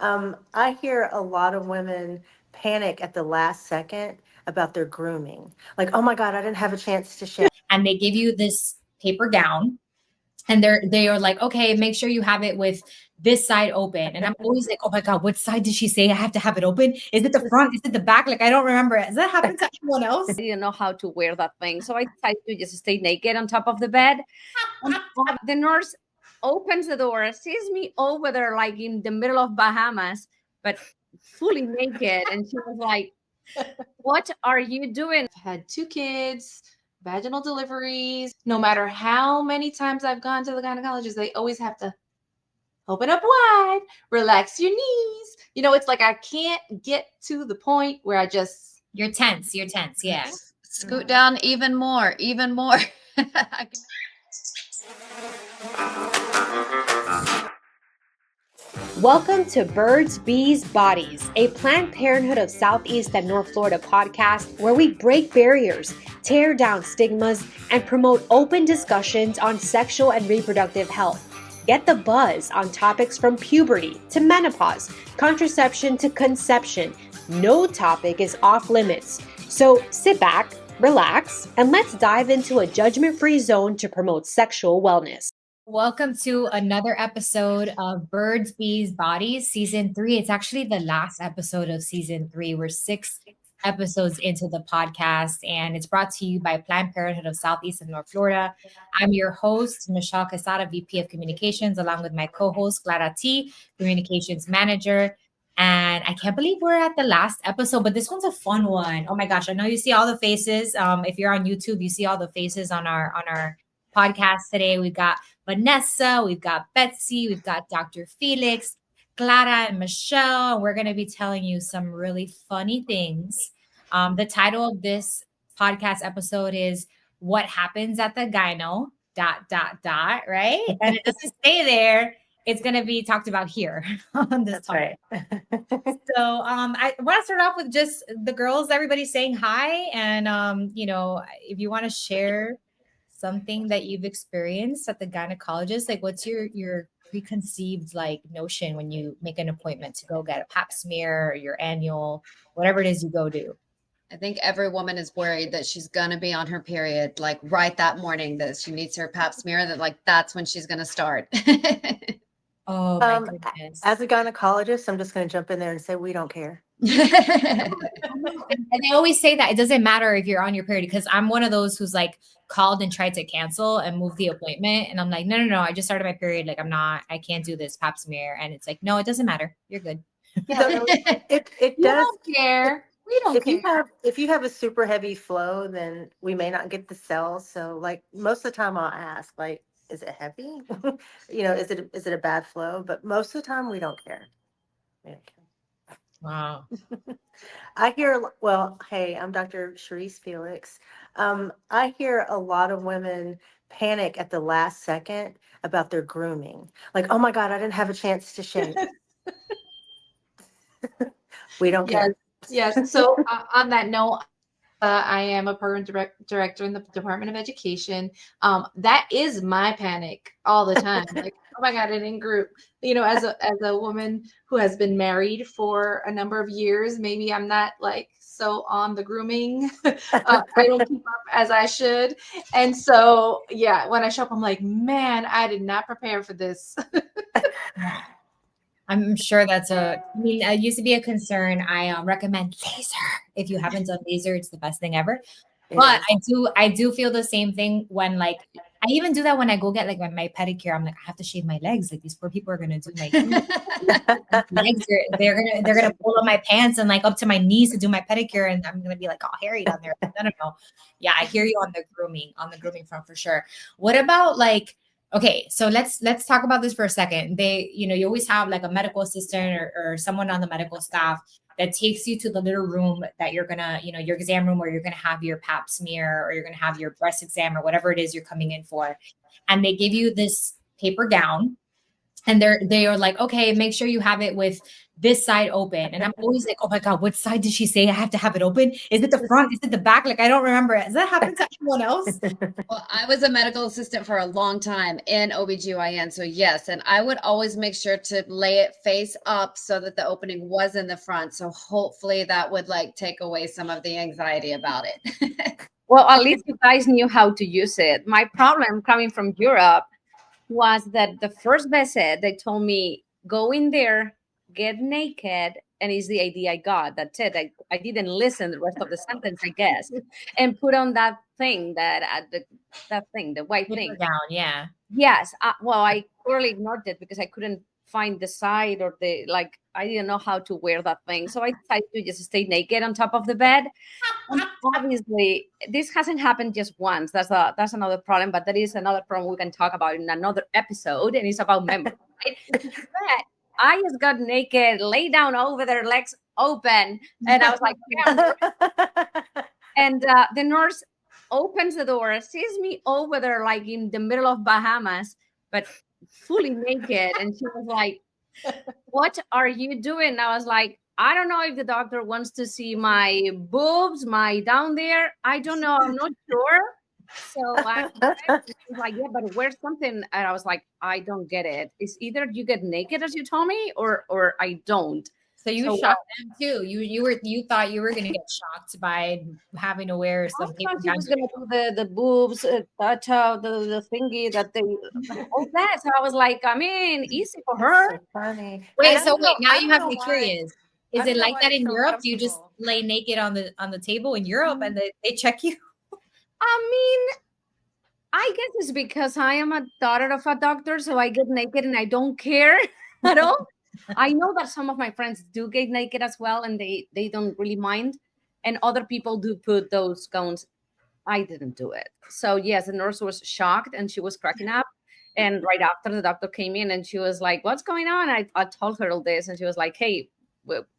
I hear a lot of women panic at the last second about their grooming. Like, oh my God, I didn't have a chance to shave. And they give you this paper gown and they are like, okay, make sure you have it with this side open. And I'm always like, oh my God, what side did she say I have to have it open? Is it the front? Is it the back? Like, I don't remember. Does that happen to anyone else? I didn't know how to wear that thing. So I decided to just stay naked on top of the bed. And the nurse opens the door, sees me over there, like in the middle of Bahamas, but fully naked. And she was like, what are you doing? I've had 2 kids, vaginal deliveries. No matter how many times I've gone to the gynecologist, they always have to open up wide, relax your knees. It's like I can't get to the point where I just... You're tense. Yeah. Scoot down even more. Welcome to Birds.Bees.Bodies, a Planned Parenthood of Southeast and North Florida podcast where we break barriers, tear down stigmas, and promote open discussions on sexual and reproductive health. Get the buzz on topics from puberty to menopause, contraception to conception. No topic is off limits. So sit back, relax, and let's dive into a judgment-free zone to promote sexual wellness. Welcome to another episode of Birds.Bees.Bodies, Season 3. It's actually the last episode of Season 3. We're 6 episodes into the podcast, and it's brought to you by Planned Parenthood of Southeast and North Florida. I'm your host, Michelle Quesada, VP of Communications, along with my co-host, Clara T, Communications Manager. And I can't believe we're at the last episode, but this one's a fun one. Oh my gosh, I know you see all the faces. If you're on YouTube, you see all the faces on our podcast today. We've got Vanessa, we've got Betsy, we've got Dr. Felix, Clara, and Michelle. We're going to be telling you some really funny things. The title of this podcast episode is What Happens at the Gyno, ... right? And it doesn't stay there. It's going to be talked about here on this topic. Right. So I want to start off with just the girls, everybody saying hi. And, if you want to share something that you've experienced at the gynecologist, like what's your preconceived notion when you make an appointment to go get a pap smear or your annual, whatever it is you go do? I think every woman is worried that she's going to be on her period, right that morning, that she needs her pap smear, that that's when she's going to start. Oh my goodness. As a gynecologist, I'm just going to jump in there and say, we don't care. And they always say that it doesn't matter if you're on your period, because I'm one of those who's called and tried to cancel and move the appointment. And I'm like, no, I just started my period. I can't do this pap smear. And it's like, no, it doesn't matter. You're good. Yeah, it does. We don't care. We don't care. If you have a super heavy flow, then we may not get the cells. So most of the time I'll ask, is it heavy? Is it a bad flow? But most of the time we don't care. Wow. Hey, I'm Dr. Cherise Felix. I hear a lot of women panic at the last second about their grooming. Like, oh my God, I didn't have a chance to shave. We don't care. Yes. So on that note, I am a program director in the Department of Education. That is my panic all the time. Oh my God, I didn't groom. As a woman who has been married for a number of years, maybe I'm not so on the grooming. I don't keep up as I should. And so, yeah, when I show up, I'm like, man, I did not prepare for this. I'm sure it used to be a concern. I recommend laser. If you haven't done laser, it's the best thing ever. But I do feel the same thing when I even do that when I go get my pedicure. I'm like, I have to shave my legs. These poor people are gonna do my legs. They're gonna pull up my pants and up to my knees to do my pedicure, and I'm gonna be all hairy down there. I don't know. Yeah, I hear you on the grooming front for sure. What about okay, so let's talk about this for a second. You always have a medical assistant or someone on the medical staff that takes you to the little room that you're gonna, your exam room where you're gonna have your pap smear or you're gonna have your breast exam or whatever it is you're coming in for. And they give you this paper gown And they are like, okay, make sure you have it with this side open. And I'm always like, oh my God, what side did she say I have to have it open? Is it the front? Is it the back? Like, I don't remember it. Does that happen to anyone else? Well, I was a medical assistant for a long time in OBGYN. So yes, and I would always make sure to lay it face up so that the opening was in the front. So hopefully that would like take away some of the anxiety about it. Well, at least you guys knew how to use it. My problem coming from Europe was that the first visit, they told me, go in there, get naked, and it's the idea I got. That's it. I didn't listen the rest of the sentence, I guess, and put on that thing, the white Paper thing. gown, yeah. Yes. Well, I totally ignored it because I couldn't find the side or I didn't know how to wear that thing. So I decided to just stay naked on top of the bed. And obviously, this hasn't happened just once. That's another problem, but that is another problem we can talk about in another episode, and it's about memory. Right? But I just got naked, lay down over their legs open, and I was like, yeah. And the nurse opens the door, sees me over there, like in the middle of Bahamas, but fully naked, and she was like, "What are you doing?" I was like, I don't know if the doctor wants to see my boobs, my down there. I don't know. I'm not sure. So I was like, yeah, but wear something. And I was like, I don't get it. It's either you get naked as you told me, or I don't. So you shocked them too. You thought you were gonna get shocked by having to wear some paper I was gonna do the boobs, touch out the thingy that they all that. So I was like, I mean, easy for her. So funny. Wait, And so I now don't you have know me why- curious. I Is don't it know like why that it's in so Europe? Do you just uncomfortable. lay naked on the table in Europe and they check you? I mean, I guess it's because I am a daughter of a doctor, so I get naked and I don't care at all. I know that some of my friends do get naked as well, and they don't really mind. And other people do put those gowns. I didn't do it. So yes, the nurse was shocked and she was cracking up. And right after the doctor came in and she was like, "What's going on?" I told her all this, and she was like, "Hey,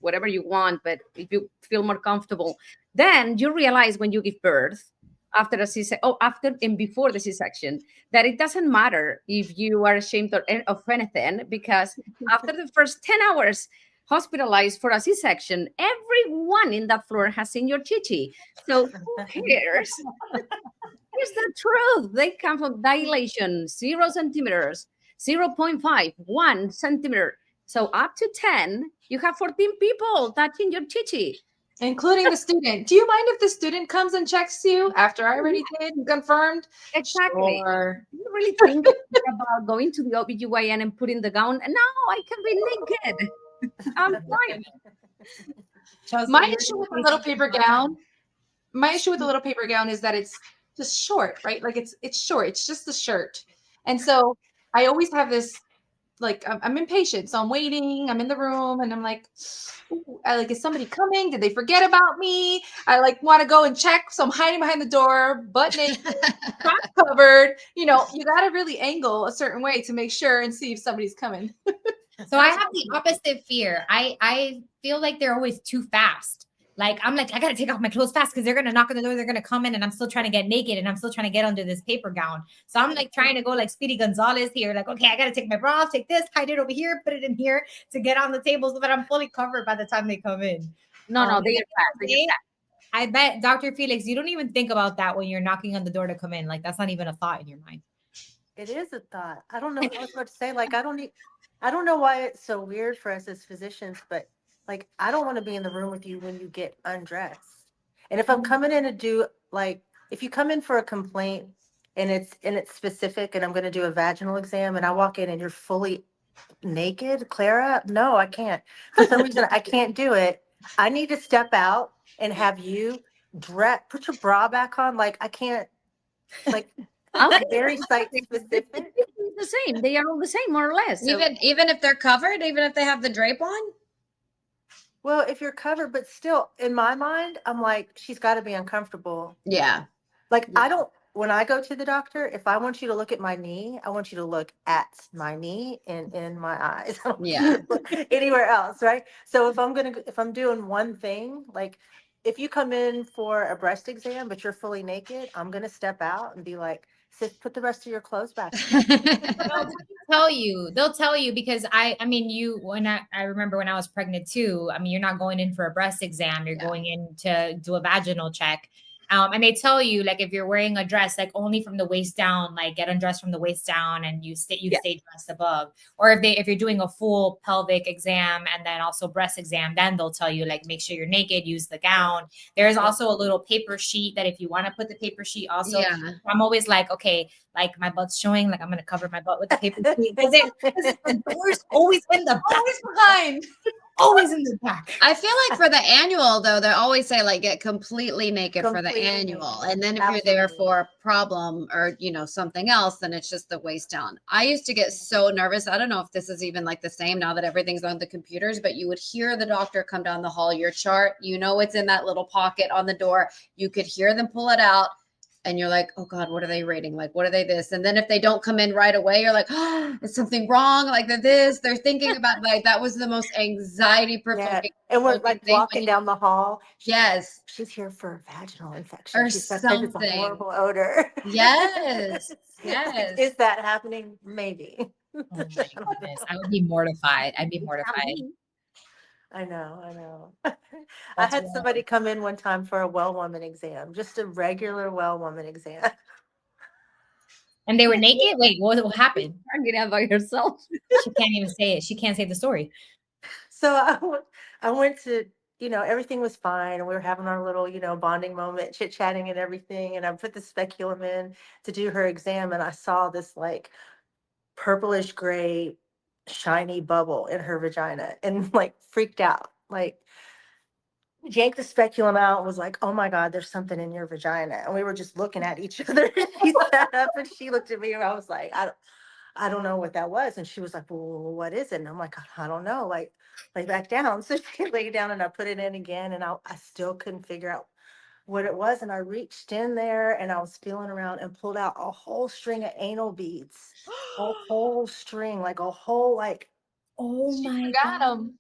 whatever you want, but if you feel more comfortable." Then you realize when you give birth after a C-section, after and before the C-section, that it doesn't matter if you are ashamed of anything, because after the first 10 hours hospitalized for a C-section, everyone in that floor has seen your chichi. So who cares? Here's the truth. They come from dilation, 0 centimeters, 0.5, 1 centimeter. So up to 10, you have 14 people touching your chichi. Including the student. Do you mind if the student comes and checks you after I already did and confirmed? Exactly. Sure. Do you really think about going to the OBGYN and putting the gown? No, I can be naked. I'm fine. My issue with the little paper gown, is that it's just short, right? Like it's short. It's just the shirt. And so I always have this, like, I'm impatient. So I'm waiting. I'm in the room and I'm like, ooh, is somebody coming? Did they forget about me? I want to go and check. So I'm hiding behind the door, butt naked, front covered. You got to really angle a certain way to make sure and see if somebody's coming. So I have the opposite fear. I feel like they're always too fast. Like, I'm like, I got to take off my clothes fast because they're going to knock on the door. They're going to come in and I'm still trying to get naked and I'm still trying to get under this paper gown. So I'm like trying to go like Speedy Gonzalez here. Like, okay, I got to take my bra off, take this, hide it over here, put it in here to get on the table so that I'm fully covered by the time they come in. No, they are fast. I bet, Dr. Felix, you don't even think about that when you're knocking on the door to come in. Like, that's not even a thought in your mind. It is a thought. I don't know. I was about to say, like, I don't know why it's so weird for us as physicians, but like, I don't want to be in the room with you when you get undressed. And if I'm coming in to do, like, if you come in for a complaint and it's specific and I'm going to do a vaginal exam and I walk in and you're fully naked, Clara, no, I can't. For some reason, I can't do it. I need to step out and have you put your bra back on. Like, I can't, like, Okay. very site specific. The same. They are all the same, more or less. So. Even if they're covered, even if they have the drape on? Well, if you're covered, but still, in my mind, I'm like, she's got to be uncomfortable. Yeah. Like, when I go to the doctor, if I want you to look at my knee, I want you to look at my knee and in my eyes. I don't want you to look anywhere else, right? So if I'm doing one thing, like if you come in for a breast exam, but you're fully naked, I'm going to step out and be like, Said, put the rest of your clothes back. They'll tell you because I mean, I remember when I was pregnant too, I mean, you're not going in for a breast exam, you're going in to do a vaginal check. And they tell you, like, if you're wearing a dress, like only from the waist down, like get undressed from the waist down and you stay dressed above. Or if you're doing a full pelvic exam and then also breast exam, then they'll tell you, like, make sure you're naked, use the gown. There's also a little paper sheet that if you want to put the paper sheet also, I'm always like, okay, like my butt's showing, like I'm going to cover my butt with the paper sheet. Because the door's always in the back. Always behind. Always in the back. I feel like for the annual though, they always say like get completely naked for the annual. And then if you're there for a problem or something else, then it's just the waist down. I used to get so nervous. I don't know if this is even like the same now that everything's on the computers, but you would hear the doctor come down the hall, your chart, it's in that little pocket on the door. You could hear them pull it out. And you're like, oh God, what are they rating? Like, what are they this? And then if they don't come in right away, you're like, oh, is something wrong? Like they're thinking about like, that was the most anxiety provoking. And we're like walking down the hall. She's here for a vaginal infection. Or She's got something. It's a horrible odor. Yes. Is that happening? Maybe. Oh my goodness. I would be mortified. I'd be mortified. I know. I had somebody come in one time for a well woman exam, just a regular well woman exam. And they were naked? Wait, what happened? Get out by yourself. She can't even say it. She can't say the story. So I went to, everything was fine. And we were having our little, bonding moment, chit-chatting and everything. And I put the speculum in to do her exam. And I saw this like purplish gray shiny bubble in her vagina and like freaked out, like yanked the speculum out, was like, oh my God, there's something in your vagina. And we were just looking at each other. She sat up and she looked at me and I was like, I don't know what that was. And she was like, well, what is it? And I'm like, I don't know, like lay back down. So she laid down and I put it in again and I still couldn't figure out what it was. And I reached in there and I was feeling around and pulled out a whole string of anal beads. A whole string, like a whole, like, oh my God.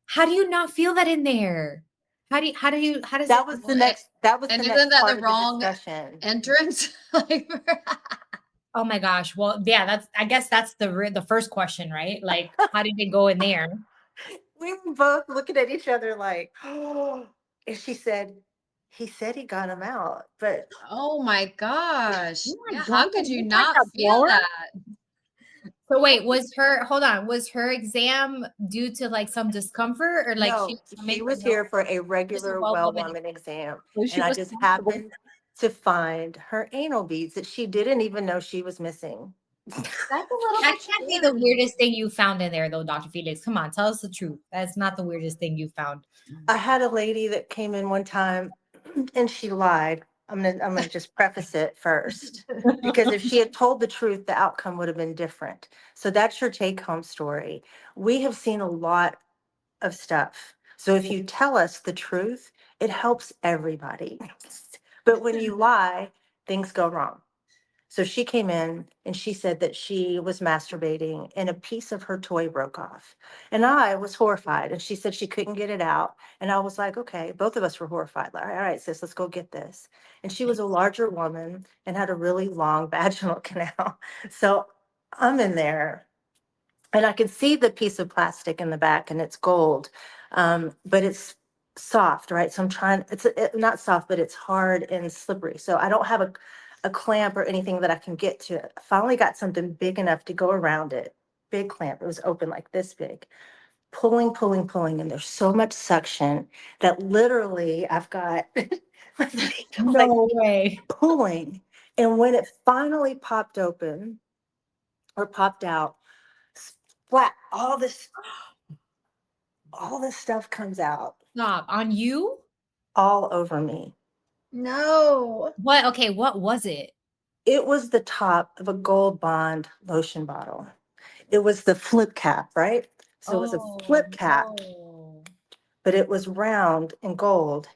How do you not feel that in there? How does that was the next and isn't that the wrong discussion entrance? Oh my gosh. Well, yeah, I guess that's the first question, right? Like, how did it go in there? We were both looking at each other like, oh, and she said, he said he got him out, but oh my gosh. Oh my How God, could you like not a feel blower? that? So wait, was her exam due to like some discomfort or like no, she was here for a regular well woman exam. And I just happened to find her anal beads that she didn't even know she was missing. That can't be the weirdest thing you found in there though, Dr. Felix. Come on, tell us the truth. That's not the weirdest thing you found. I had a lady that came in one time and she lied. I'm gonna just preface it first, because if she had told the truth, the outcome would have been different. So that's your take-home story. We have seen a lot of stuff. So if you tell us the truth, it helps everybody. But when you lie, things go wrong. So she came in and she said that she was masturbating and a piece of her toy broke off. And I was horrified. And she said she couldn't get it out. And I was like, okay, both of us were horrified. Like, all right, sis, let's go get this. And she was a larger woman and had a really long vaginal canal. So I'm in there and I can see the piece of plastic in the back and it's gold, but it's soft, right? So I'm trying, it's not soft, but it's hard and slippery. So I don't have a clamp or anything that I can get to it. I finally got something big enough to go around it. Big clamp. It was open like this big. Pulling, and there's so much suction that literally I've got No way. pulling. And when it finally popped open or popped out, splat, all this stuff comes out Stop. On you? all over me. No. What? Okay, what was it? It was the top of a Gold Bond lotion bottle. It was the flip cap, right? So it was a flip cap, no. but it was round and gold.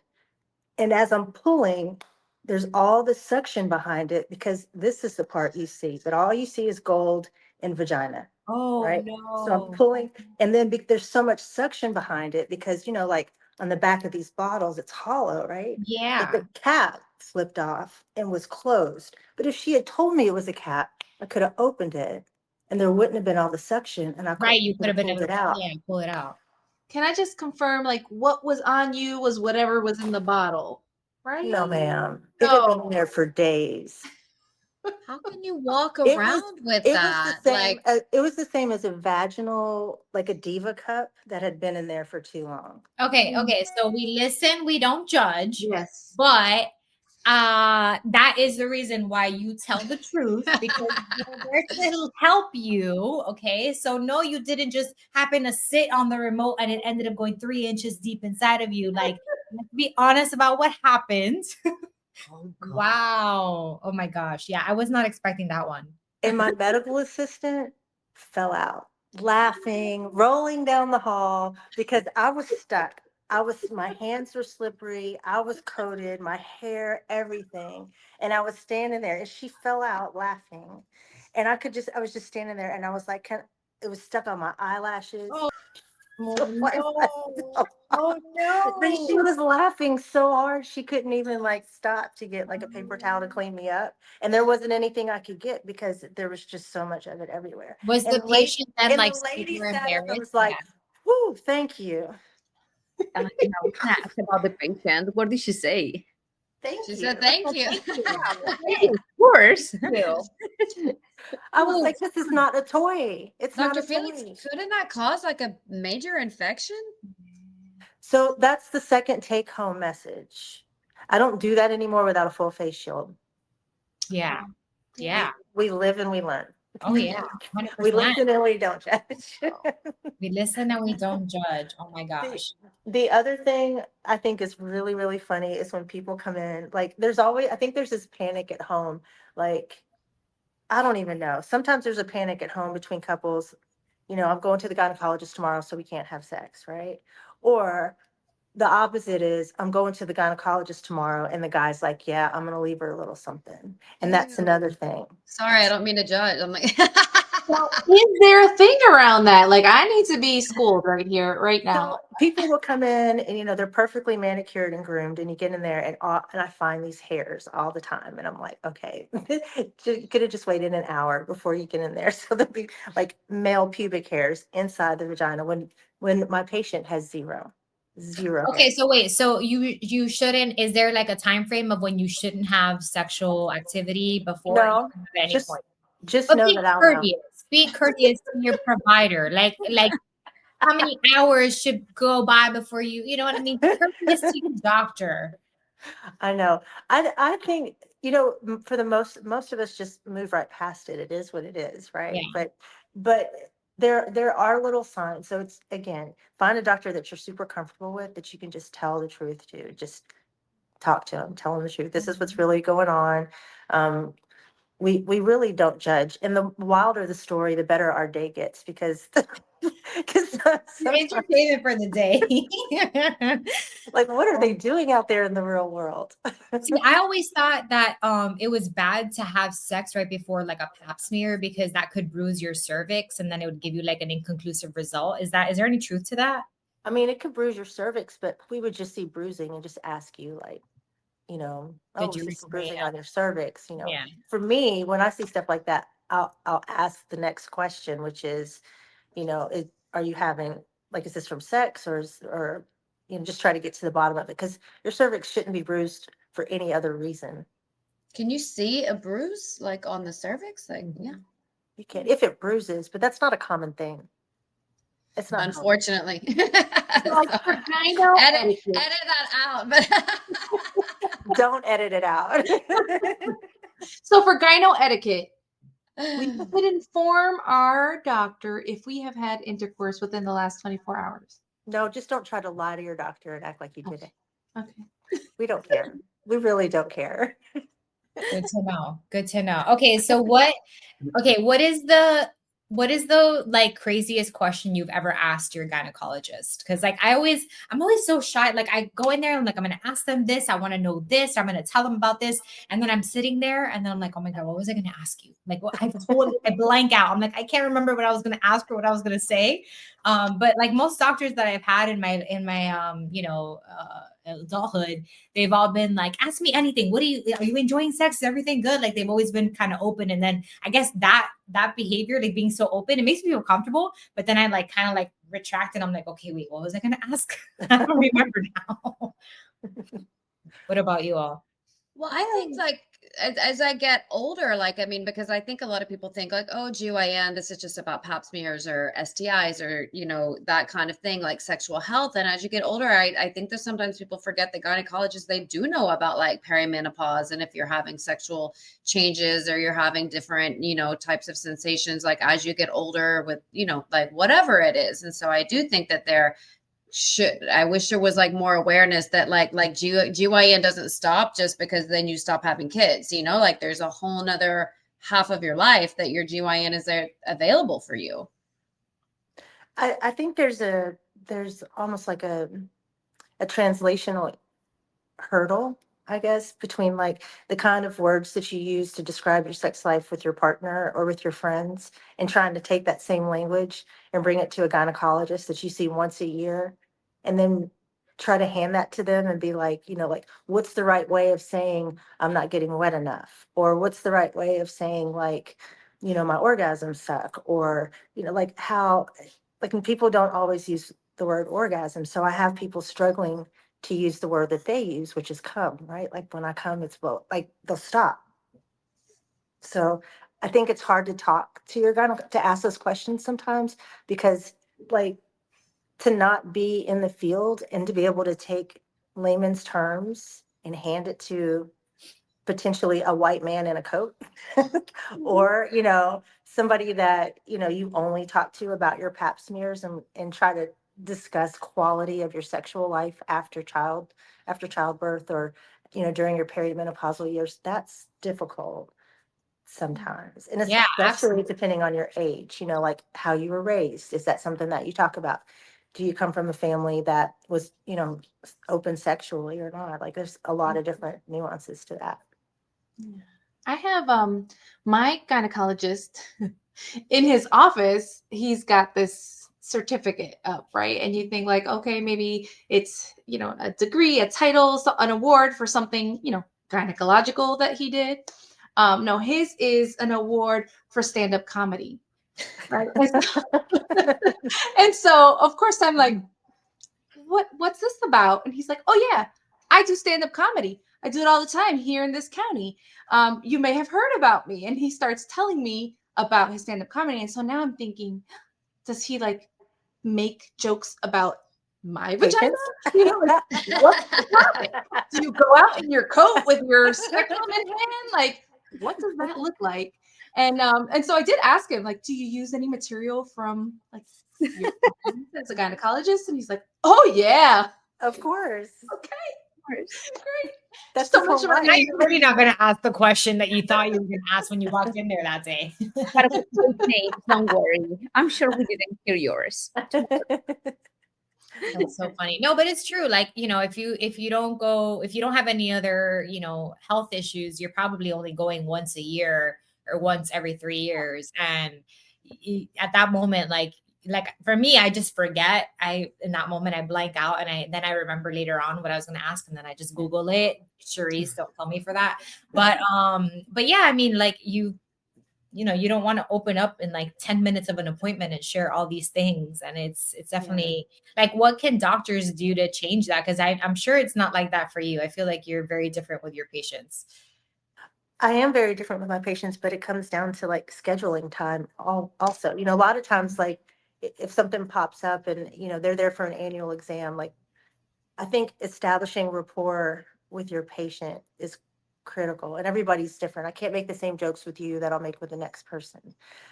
And as I'm pulling, there's all the suction behind it because this is the part you see, but all you see is gold and vagina. Oh, right? no. So I'm pulling, and then there's so much suction behind it because, like on the back of these bottles, it's hollow, right? Yeah. But the cap slipped off and was closed. But if she had told me it was a cat, I could have opened it and there wouldn't have been all the suction and I Right. You could have been pulled able it to out. pull it out. Can I just confirm, like, what was on you was whatever was in the bottle, right? No, ma'am. It had been No. there for days. How can you walk It around with It was the that? same. Like, It was the same as a vaginal, like a diva cup that had been in there for too long. Okay. So we listen, we don't judge, Yes. but that is the reason why you tell the truth, because we're there to help you. Okay, so no, you didn't just happen to sit on the remote and it ended up going 3 inches deep inside of you. Like, let's be honest about what happened. Oh, God. Wow. Oh my gosh. Yeah, I was not expecting that one. And my medical assistant fell out, laughing, rolling down the hall because I was stuck. My hands were slippery. I was coated, my hair, everything. And I was standing there and she fell out laughing. And I was just standing there and I was like, it was stuck on my eyelashes. Oh, So Oh But she was laughing so hard she couldn't even like stop to get like a paper towel to clean me up. And there wasn't anything I could get because there was just so much of it everywhere. Was And the patient then and like the lady super sat up and embarrassed? was like, "Whoo, thank you. I was gonna ask about the patient. What did she say? Thank she you." said, thank you. Yeah, of course. I was like, this is not a toy. It's not Dr. a Felix, toy. couldn't that cause like a major infection? So that's the second take home message. I don't do that anymore without a full face shield. Yeah. Yeah. We live and we learn. Oh yeah. We 100%. listen and we don't judge. We listen and we don't judge. Oh my gosh. The other thing I think is really, really funny is when people come in, like I think there's this panic at home. Like, I don't even know. Sometimes there's a panic at home between couples. I'm going to the gynecologist tomorrow, so we can't have sex, right? Or the opposite is I'm going to the gynecologist tomorrow and the guy's like, yeah, I'm going to leave her a little something. And that's Ew. another thing. Sorry, I don't mean to judge. I'm like, Well, is there a thing around that? Like, I need to be schooled right here, right now. So people will come in and they're perfectly manicured and groomed, and you get in there and I find these hairs all the time, and I'm like, okay, you could have just waited an hour before you get in there. So there'll be like male pubic hairs inside the vagina when my patient has zero Okay, hair. so wait, so you shouldn't, is there like a time frame of when you shouldn't have sexual activity before? No, At any point? just But know be that I'll know. courteous. Be courteous to your provider. Like how many hours should go by before you know what I mean? Courteous to your doctor. I know. I think, for the most of us just move right past it. It is what it is, right? Yeah. But there are little signs. So it's, again, find a doctor that you're super comfortable with, that you can just tell the truth to. Just talk to them, tell them the truth. This is what's really going on. We really don't judge. And the wilder the story, the better our day gets, because Entertainment for the day. like, what are they doing out there in the real world? See, I always thought that it was bad to have sex right before like a pap smear, because that could bruise your cervix and then it would give you like an inconclusive result. Is there any truth to that? I mean, it could bruise your cervix, but we would just see bruising and just ask you, like, Did oh, you see some recently bruising have- on your cervix. Yeah. For me, when I see stuff like that, I'll ask the next question, which is, are you having, like, is this from sex, or just try to get to the bottom of it, because your cervix shouldn't be bruised for any other reason. can you see a bruise like on the cervix? Like, yeah. You can, if it bruises, but that's not a common thing. It's not. Unfortunately. Like, for gyno edit etiquette. that out. But Don't edit it out. So for gyno etiquette, we would inform our doctor if we have had intercourse within the last 24 hours. No, just don't try to lie to your doctor and act like you did it. Okay. We don't care. We really don't care. Good to know. Good to know. Okay, so what is the what is the like craziest question you've ever asked your gynecologist? Because like I'm always so shy. Like I go in there, I'm like, I'm gonna ask them this, I want to know this, I'm gonna tell them about this. And then I'm sitting there and then I'm like, oh my God, what was I gonna ask you? Like what I blank out. I'm like, I can't remember what I was gonna ask or what I was gonna say. But like most doctors that I've had in my adulthood, they've all been like, ask me anything. Are you enjoying sex? Is everything good? Like they've always been kind of open. And then I guess that behavior, like being so open, it makes me feel comfortable. But then I like kind of like retract and I'm like, okay, wait, what was I gonna ask? I don't remember now. What about you all? Well, I think like as I get older, like I mean, because I think a lot of people think like, oh, GYN, this is just about pap smears or STIs or that kind of thing, like sexual health. And as you get older, I think that sometimes people forget that gynecologists, they do know about like perimenopause and if you're having sexual changes or you're having different, types of sensations, like as you get older with, like whatever it is. And so I do think that I wish there was like more awareness that like GYN doesn't stop just because then you stop having kids, like there's a whole nother half of your life that your GYN is there available for you. I think there's almost like a translational hurdle, I guess, between like the kind of words that you use to describe your sex life with your partner or with your friends and trying to take that same language and bring it to a gynecologist that you see once a year and then try to hand that to them and be like, like, what's the right way of saying I'm not getting wet enough? Or what's the right way of saying like, my orgasms suck? Or, like how, like when people don't always use the word orgasm. So I have people struggling to use the word that they use, which is come, right? Like when I come, it's like they'll stop. So I think it's hard to talk to your gynecologist, to ask those questions sometimes, because like to not be in the field and to be able to take layman's terms and hand it to potentially a white man in a coat or, somebody that, you only talk to about your pap smears and try to discuss quality of your sexual life after childbirth or, during your perimenopausal years. That's difficult sometimes. And Yeah, especially absolutely. depending on your age, like how you were raised. Is that something that you talk about? Do you come from a family that was, open sexually or not? Like there's a lot of different nuances to that. I have my gynecologist in his office, he's got this certificate up, right? And you think like, okay, maybe it's, a degree, a title, an award for something, gynecological that he did. No, his is an award for stand-up comedy. Right. And so of course I'm like, what's this about? And he's like, oh yeah, I do stand-up comedy. I do it all the time here in this county. You may have heard about me. And he starts telling me about his stand-up comedy. And so now I'm thinking, does he like make jokes about my vagina? What's the topic? Do you go out in your coat with your spectrum in hand? Like, what does that look like? And so I did ask him, like, do you use any material from like your as a gynecologist? And he's like, oh yeah. Of course. Okay. Great. That's So the much whole money. Now you're really not going to ask the question that you thought you were going to ask when you walked in there that day. But don't worry. I'm sure we didn't hear yours. That's so funny. No, but it's true. Like, if you don't have any other, health issues, you're probably only going once a year or once every 3 years. And at that moment, like for me, I just forget. In that moment, I blank out, and then I remember later on what I was going to ask, and then I just Google it. Cherise, don't tell me for that. But yeah, I mean, like you don't want to open up in like 10 minutes of an appointment and share all these things. And it's definitely like, what can doctors do to change that? Because I'm sure it's not like that for you. I feel like you're very different with your patients. I am very different with my patients, but it comes down to like scheduling time also. A lot of times, like if something pops up and, they're there for an annual exam, like I think establishing rapport with your patient is critical, and everybody's different. I can't make the same jokes with you that I'll make with the next person.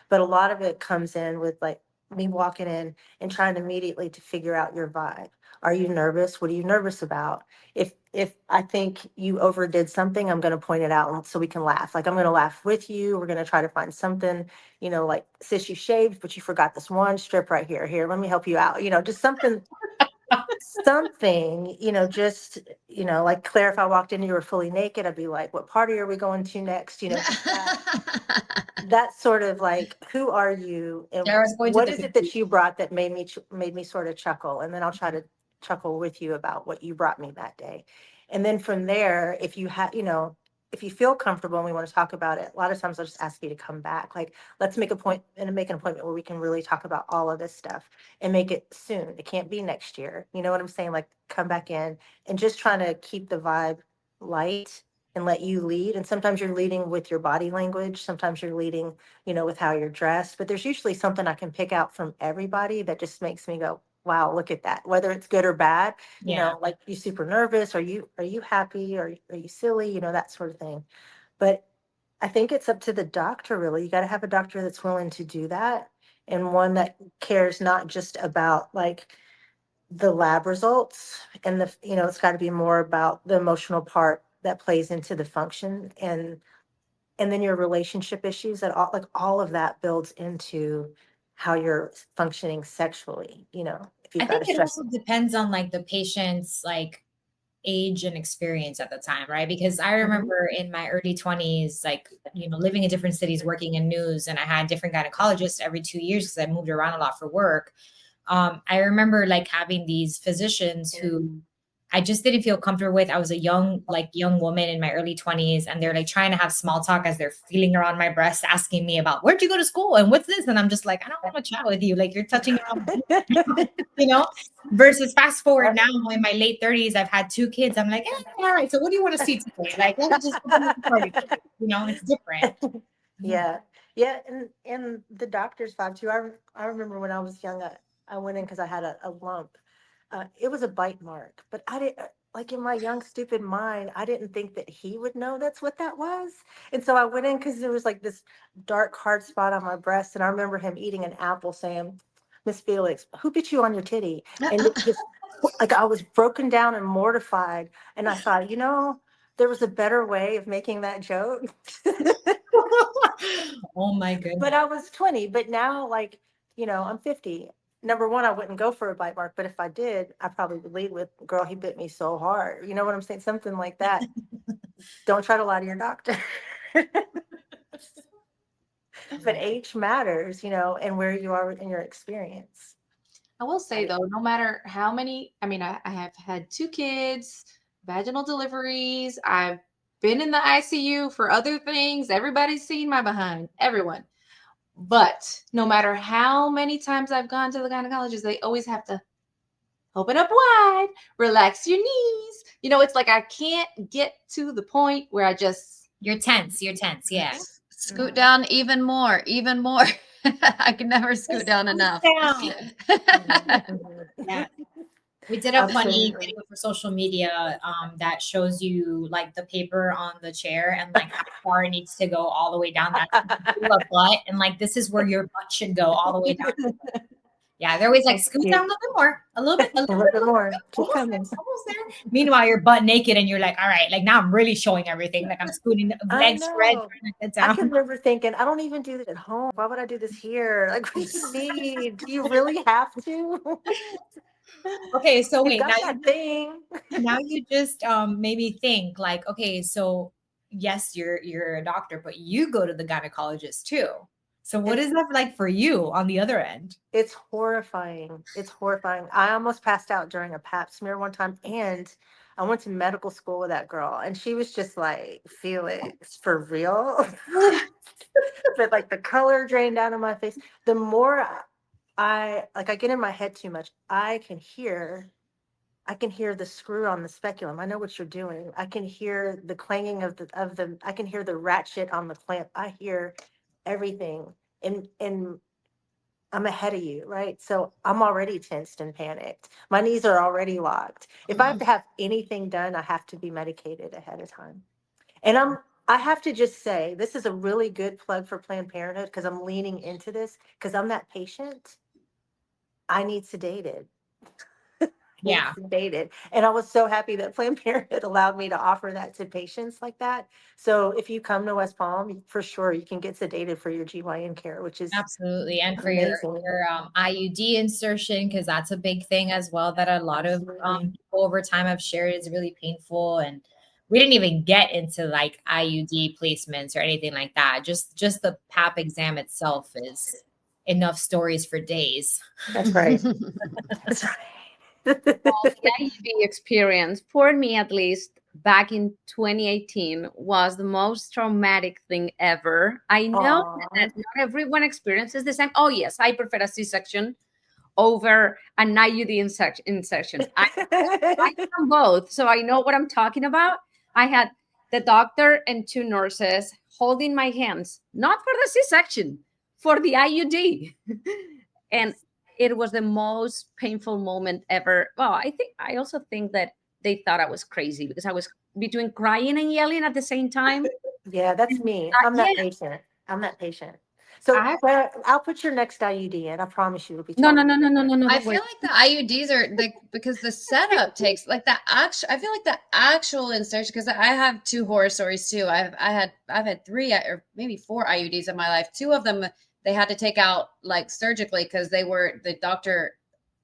But a lot of it comes in with like me walking in and trying immediately to figure out your vibe. Are you nervous? What are you nervous about? If if I think you overdid something, I'm going to point it out so we can laugh. Like I'm going to laugh with you. We're going to try to find something, like, sis, you shaved, but you forgot this one strip right here. Here, let me help you out. Just something, just, like Claire, if I walked in, you were fully naked, I'd be like, what party are we going to next? Just that sort of like, who are you? And Sarah's going to what the is it that you brought that made me sort of chuckle? And then I'll try to chuckle with you about what you brought me that day. And then from there, if you have, if you feel comfortable and we want to talk about it, a lot of times I'll just ask you to come back. Like, let's make an appointment where we can really talk about all of this stuff and make it soon. It can't be next year. You know what I'm saying? Like, come back in and just trying to keep the vibe light and let you lead. And sometimes you're leading with your body language. Sometimes you're leading, with how you're dressed. But there's usually something I can pick out from everybody that just makes me go, wow, look at that. Whether it's good or bad, like, you super nervous? Are you happy? Are you silly? That sort of thing. But I think it's up to the doctor, really. You got to have a doctor that's willing to do that, and one that cares not just about like the lab results and it's got to be more about the emotional part that plays into the function, and then your relationship issues, that all of that builds into how you're functioning sexually, if I you've got think to it stress. also depends on like the patient's like age and experience at the time, right? Because I remember in my early 20s, like, living in different cities, working in news, and I had different gynecologists every 2 years because I moved around a lot for work. I remember like having these physicians who I just didn't feel comfortable with. I was a young woman in my early 20s, and they're like trying to have small talk as they're feeling around my breast, asking me about where'd you go to school and what's this? And I'm just like, I don't want to chat with you. Like, you're touching around, versus fast forward now in my late 30s, I've had 2 kids. I'm like, all right, so what do you want to see today? Like, let me just, it's different. Yeah. Yeah. And the doctor's vibe too. I remember when I was young, I went in because I had a lump. It was a bite mark, but I didn't, like, in my young, stupid mind, I didn't think that he would know that's what that was. And so I went in because there was like this dark, hard spot on my breast. And I remember him eating an apple saying, Miss Felix, who bit you on your titty? And it just, like, I was broken down and mortified. And I thought, there was a better way of making that joke. Oh my goodness. But I was 20. But now, like, I'm 50. Number one, I wouldn't go for a bite mark. But if I did, I probably would lead with, girl, he bit me so hard. You know what I'm saying? Something like that. Don't try to lie to your doctor. But age matters, and where you are in your experience. I will say though, no matter how many, I have had 2 kids, vaginal deliveries. I've been in the ICU for other things. Everybody's seen my behind, everyone. But no matter how many times I've gone to the gynecologist, they always have to open up wide, relax your knees. It's like I can't get to the point where I just. You're tense. Yeah. Scoot down even more. I can never scoot down enough. Yeah. We did a funny video for social media that shows you like the paper on the chair and like how far it needs to go all the way down that butt, and like this is where your butt should go all the way down. Yeah, they're always like, scoot down a little bit more, a little bit more. Almost there. Meanwhile, you're butt naked and you're like, all right, like now I'm really showing everything. Like I'm scooting, legs spread, trying to get down. I can remember thinking, I don't even do this at home. Why would I do this here? Like, what do you need? Do you really have to? Okay, so wait, now you just made me think like, okay, so yes, you're a doctor, but you go to the gynecologist too. So what is that like for you on the other end? It's horrifying. I almost passed out during a pap smear one time, and I went to medical school with that girl, and she was just like, Felix, for real? But like the color drained out of my face. The more I get in my head too much, I can hear the screw on the speculum. I know what you're doing. I can hear the clanging of the I can hear the ratchet on the clamp. I hear everything. And I'm ahead of you, right? So I'm already tensed and panicked. My knees are already locked. If I have to have anything done, I have to be medicated ahead of time. And I have to just say, this is a really good plug for Planned Parenthood because I'm leaning into this because I'm that patient. I need sedated. get Yeah. sedated. And I was so happy that Planned Parenthood allowed me to offer that to patients like that. So if you come to West Palm, for sure you can get sedated for your GYN care, which is Absolutely. And for amazing. your IUD insertion, because that's a big thing as well that a lot of Absolutely. people over time have shared is really painful. And we didn't even get into like IUD placements or anything like that. Just the PAP exam itself is enough stories for days. That's right. That's right. The IUD experience, for me at least, back in 2018 was the most traumatic thing ever. I know Aw. that not everyone experiences the same. Oh, yes, I prefer a C-section over an IUD insertion. I done both, so I know what I'm talking about. I had the doctor and two nurses holding my hands, not for the C-section, for the IUD. And it was the most painful moment ever. Well, I also think that they thought I was crazy because I was between crying and yelling at the same time. Yeah, that's me. I'm Yeah. that patient. I'm that patient. So I- Claire, I'll put your next IUD in. I promise you it'll be No, no, totally no, no, no, different. no, no. I feel like the IUDs are like because the setup takes like the actual. I feel like the actual insertion because I have two horror stories too. I've had three or maybe four IUDs in my life. Two of them they had to take out like surgically because the doctor,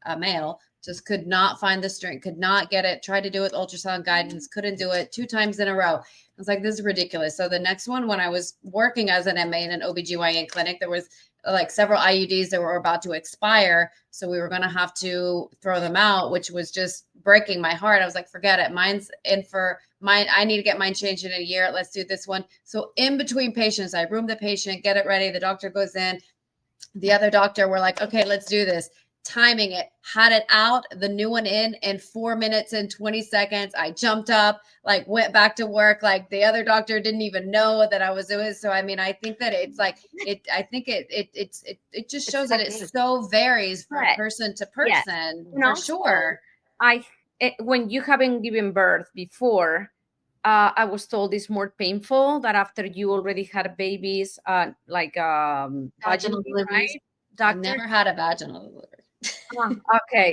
a male, just could not find the string, could not get it. Tried to do it with ultrasound guidance, couldn't do it 2 times in a row. I was like, this is ridiculous. So the next one, when I was working as an MA in an OBGYN clinic, there was like several IUDs that were about to expire. So we were going to have to throw them out, which was just breaking my heart. I was like, forget it. Mine's in for mine. I need to get mine changed in a year. Let's do this one. So in between patients, I room the patient, get it ready. The doctor goes in. The other doctor, we're like, okay, let's do this. Timing it, had it out, the new one in 4 minutes and 20 seconds. I jumped up, like went back to work. Like the other doctor didn't even know that I was doing. So I mean, I think that it's like it. I think it just shows that it technique. so varies from Right. person to Yes. person And for also, sure. When you haven't given birth before, I was told it's more painful that after you already had babies, Vaginal vaginally, deliveries. right? I Doctor. never had a vaginal delivery.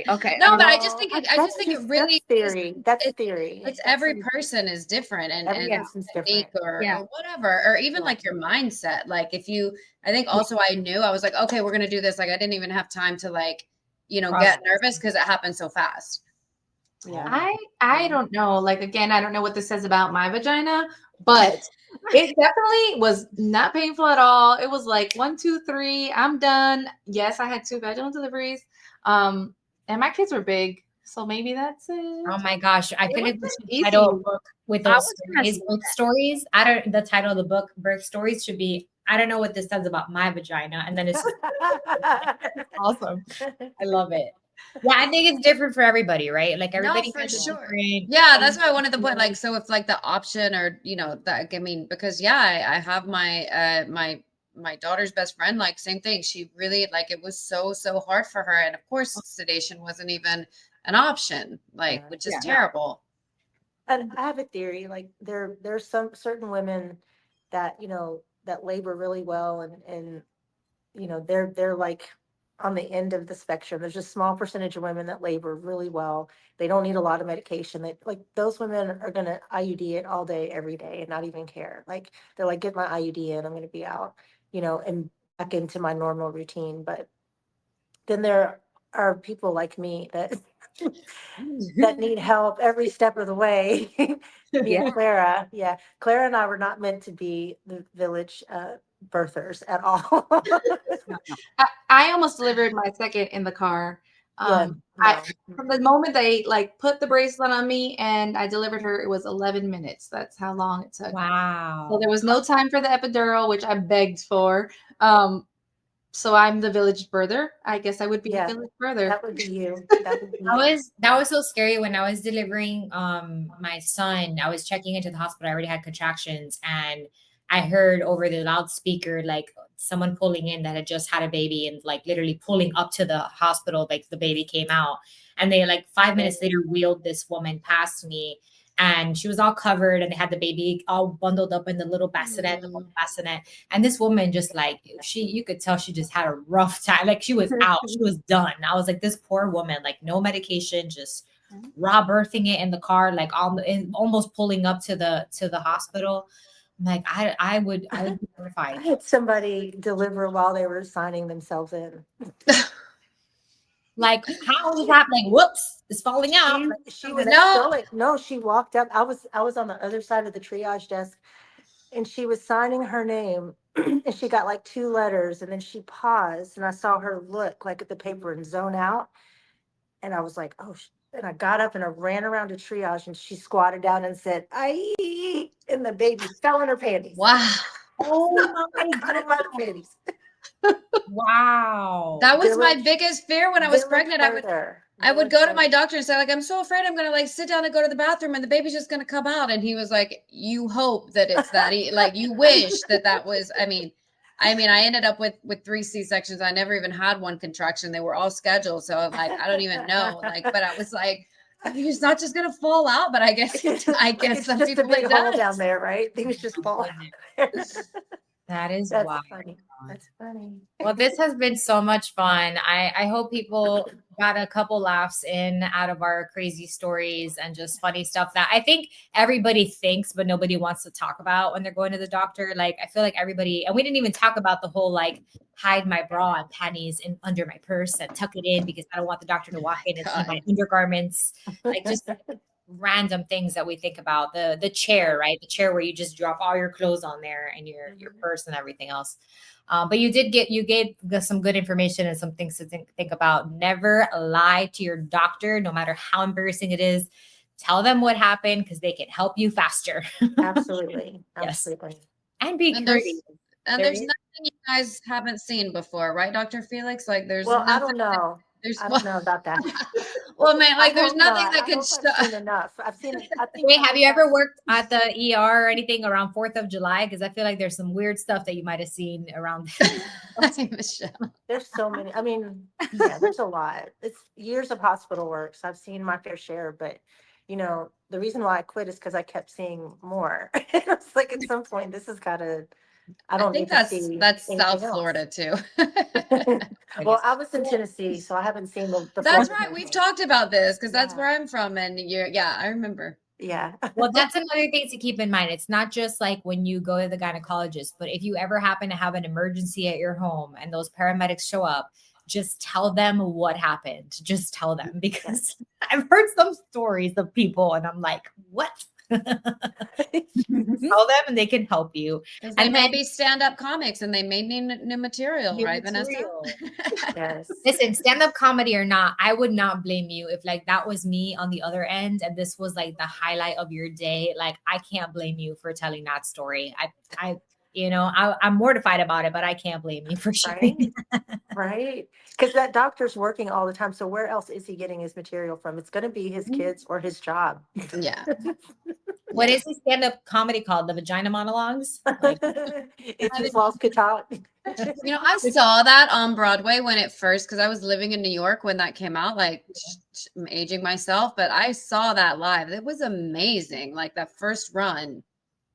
Okay. No, but I just think it. I That's just think it just- really. that's theory. That's It's theory. it's That's every some- person is different and every person's technique different. Yeah. or whatever, or even Yeah. like your mindset. Like if you, I think also I knew I was like, okay, we're gonna do this. Like I didn't even have time to like, Process. get nervous because it happened so fast. Yeah. I don't know. Like again, I don't know what this says about my vagina, but it definitely was not painful at all. It was like 1, 2, 3, I'm done. Yes, I had 2 vaginal deliveries. And my kids were big, so maybe that's it. Oh my gosh. I It feel like wasn't we should easy. title a book with I those was gonna stories, say birth stories. I don't the title of the book, birth stories, should be I don't know what this says about my vagina. And then it's just awesome. I love it. Yeah, I think it's different for everybody, right? Like everybody for has a sure. different Yeah, that's why I wanted to put like so if like the option or that I mean because I have my my daughter's best friend, like same thing. She really like it was so hard for her. And of course sedation wasn't even an option, like Yeah. which is Yeah. terrible. And I have a theory, like there's some certain women that, that labor really well and they're like on the end of the spectrum. There's a small percentage of women that labor really well. They don't need a lot of medication. They like those women are gonna IUD it all day, every day and not even care. Like they're like, get my IUD in, I'm gonna be out, and back into my normal routine. But then there are people like me that that need help every step of the way. Me and Clara, yeah. Clara and I were not meant to be the village birthers at all. I almost delivered my second in the car. Yeah, From the moment they like put the bracelet on me and I delivered her, it was 11 minutes. That's how long it took. wow. So there was no time for the epidural, which I begged for. So I'm the village birther. I guess I would be Yeah. the village birther. that would be you. That would be That was so scary when I was delivering my son. I was checking into the hospital. I already had contractions and I heard over the loudspeaker like someone pulling in that had just had a baby and like literally pulling up to the hospital like the baby came out. And they like 5 minutes later wheeled this woman past me and she was all covered and they had the baby all bundled up in the little bassinet, the little bassinet. And this woman just like you could tell she just had a rough time. Like she was out, she was done. I was like, this poor woman, like no medication, just raw birthing it in the car, like almost pulling up to the hospital. I'm like, I would be I terrified. had somebody deliver while they were signing themselves in. Like, how is that happening? Whoops, it's falling out. She was No. stoic. No, she walked up. I was on the other side of the triage desk, and she was signing her name, and she got like 2 letters, and then she paused, and I saw her look like at the paper and zone out, and I was like, oh. And I got up and I ran around to triage, and she squatted down and said, "I," and the baby fell in her panties. Wow. Oh my Out of my panties. wow. That was my Village- biggest fear when I was Village pregnant. I would further. go to Village my further. doctor and say, like, I'm so afraid I'm gonna like sit down and go to the bathroom and the baby's just gonna come out. And he was like, you hope that it's that like you wish that was. I mean, I ended up with 3 C-sections. I never even had one contraction. They were all scheduled. So like, I don't even know. Like, but I was like, I mean, it's not just gonna fall out. But I guess It's some just a people big it hole does. down there, right? Things just fall out. That is That's wild. funny. That's funny. Well, this has been so much fun. I hope people got a couple laughs in out of our crazy stories and just funny stuff that I think everybody thinks, but nobody wants to talk about when they're going to the doctor. Like, I feel like everybody, and we didn't even talk about the whole like hide my bra and panties in under my purse and tuck it in because I don't want the doctor to walk in and see my undergarments. Like, just random things that we think about. The chair, right? The chair where you just drop all your clothes on there and your purse and everything else. But you gave some good information and some things to think about. Never lie to your doctor, no matter how embarrassing it is. Tell them what happened because they can help you faster. Absolutely. Yes. Absolutely. And be And courteous. there's nothing you guys haven't seen before, right, Dr. Felix? Like, there's Well, I nothing. don't know. There's I don't know about that. well, man, like I there's hope nothing not. that I could hope I've seen enough. I've seen it. I think Wait, I have you hope ever worked at the ER or anything around 4th of July? Because I feel like there's some weird stuff that you might have seen around. Michelle. there's so many. I mean, yeah, there's a lot. It's years of hospital work. So I've seen my fair share, but the reason why I quit is because I kept seeing more. It was like at some point, this has got to. I don't think need to see that's anything South else. Florida too. Well, I was in Tennessee, so I haven't seen the That's Florida right. We've thing. talked about this because that's Yeah. where I'm from, and I remember. Yeah. Well, that's another thing to keep in mind. It's not just like when you go to the gynecologist, but if you ever happen to have an emergency at your home and those paramedics show up, just tell them what happened. Just tell them because I've heard some stories of people and I'm like, what? Tell them and they can help you. Because And they may then- be stand-up comics and they may need new material, New right, material. Vanessa? Yes. Listen, stand-up comedy or not, I would not blame you if like that was me on the other end and this was like the highlight of your day. Like, I can't blame you for telling that story. I'm mortified about it, but I can't blame you for sharing. Right. Because that doctor's working all the time. So where else is he getting his material from? It's going to be his kids or his job. Yeah. What is his stand-up comedy called? The Vagina Monologues? Like, It's his lost talk. I saw that on Broadway when it first, because I was living in New York when that came out, like I'm aging myself, but I saw that live. It was amazing. Like that first run.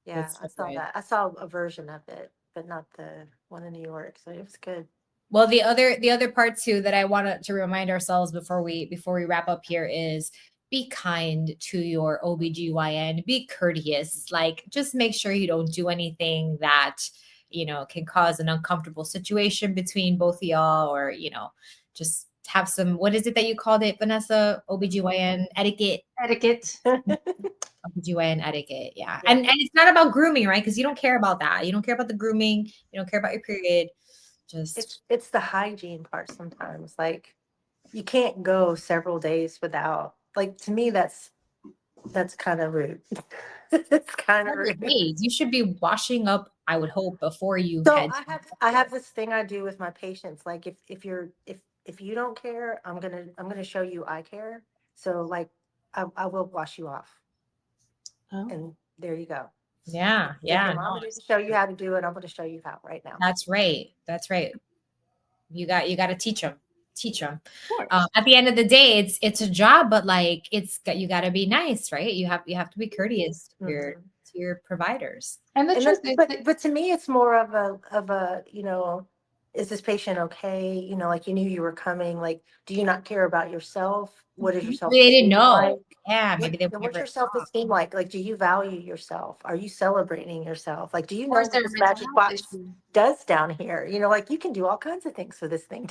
Yeah, That's I saw great. that. I saw a version of it, but not the one in New York. So it was good. well, the other part too that I wanted to remind ourselves before we wrap up here is be kind to your OBGYN, be courteous, like just make sure you don't do anything that, can cause an uncomfortable situation between both of y'all or, just have some, what is it that you called it, Vanessa? OBGYN etiquette? Etiquette. OBGYN etiquette. Yeah. And it's not about grooming, right? Because you don't care about that. You don't care about the grooming. You don't care about your period. Just It's the hygiene part sometimes. Like you can't go several days without, like, to me, that's kind of rude. It's kind of rude. days. You should be washing up, I would hope, before you So head. I have this thing I do with my patients. Like if you don't care, I'm gonna show you I care. So like I will wash you off. Oh. And there you go. Yeah. If Yeah. your mama didn't show you how to do it, I'm gonna show you how right now. That's right. That's right. You got to teach them. At the end of the day, it's a job, but like you got to be nice, right? You have to be courteous to your providers. And the And truth then, is, but to me, it's more of a is this patient okay? You know, like you knew you were coming. Like, do you not care about yourself? What is your Maybe they didn't self-esteem like? know. Yeah, maybe they What's never your talked. self-esteem like? Like, do you value yourself? Are you celebrating yourself? Like, do you Or know is what there a this mental magic health box issue? does down here? You know, like you can do all kinds of things for this thing.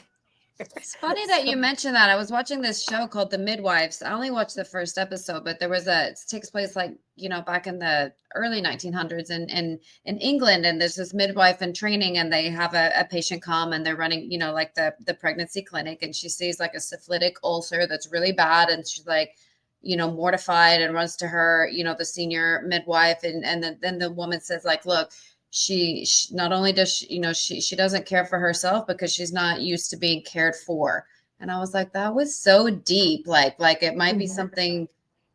It's funny that you mentioned that. I was watching this show called The Midwives. I only watched the first episode, but it takes place like, back in the early 1900s in England. And there's this midwife in training, and they have a patient come, and they're running, like the pregnancy clinic. And she sees like a syphilitic ulcer that's really bad. And she's like, mortified, and runs to her, the senior midwife. And then the woman says like, look, she not only does she doesn't care for herself because she's not used to being cared for. And I was like, that was so deep. Like it might be something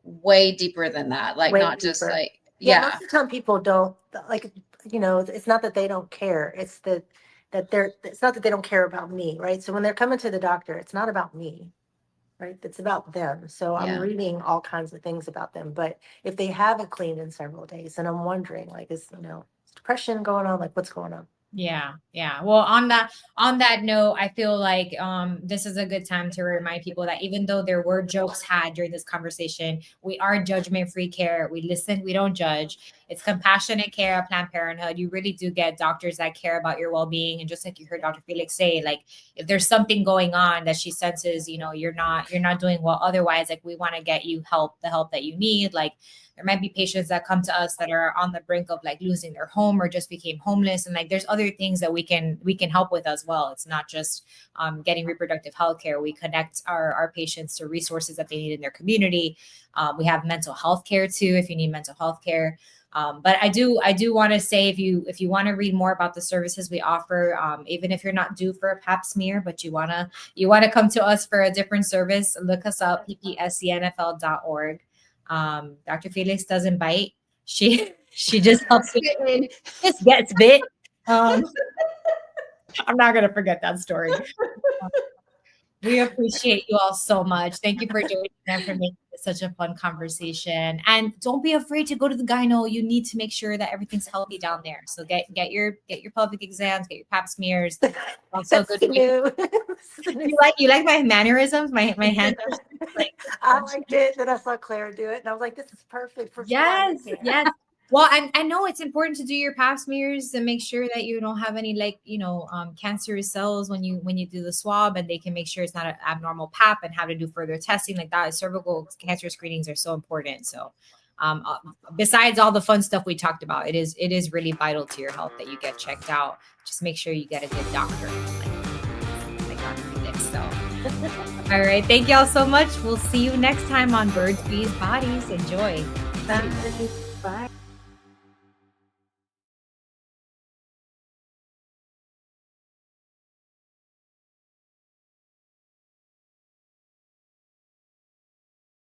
way deeper than that, like Way not just deeper. like, Yeah, yeah. most of the time people don't like, it's not that they don't care. It's it's not that they don't care about me, right? So when they're coming to the doctor, it's not about me, right? It's about them. So I'm Yeah. reading all kinds of things about them. But if they haven't cleaned in several days, and I'm wondering, like, is depression going on? Like, what's going on? Yeah, yeah. Well, on that note, I feel like this is a good time to remind people that even though there were jokes had during this conversation, we are judgment-free care. We listen, we don't judge. It's compassionate care at Planned Parenthood. You really do get doctors that care about your well-being. And just like you heard Dr. Felix say, like if there's something going on that she senses, you're not doing well otherwise, like we want to get you the help that you need. Like there might be patients that come to us that are on the brink of like losing their home or just became homeless. And like there's other things that we can help with as well. It's not just getting reproductive health care. We connect our patients to resources that they need in their community. We have mental health care too, if you need mental health care. But I do want to say, if you want to read more about the services we offer, even if you're not due for a pap smear, but you want to come to us for a different service, look us up, ppscnfl.org. Dr. Felix doesn't bite. She just helps you. Just gets bit. I'm not gonna forget that story. We appreciate you all so much. Thank you for joining and for making this such a fun conversation. And don't be afraid to go to the gyno. You need to make sure that everything's healthy down there. So get your pelvic exams, get your pap smears. Also good. You like my mannerisms? My hands are like I liked it. Then I saw Claire do it, and I was like, "This is perfect for yes, flying." yes. Well, I know it's important to do your pap smears and make sure that you don't have any cancerous cells when you do the swab, and they can make sure it's not an abnormal pap and have to do further testing like that. Cervical cancer screenings are so important. So, besides all the fun stuff we talked about, it is really vital to your health that you get checked out. Just make sure you get a good doctor like Dr. Felix. So, all right, thank y'all so much. We'll see you next time on Birds, Bees, Bodies. Enjoy. Bye.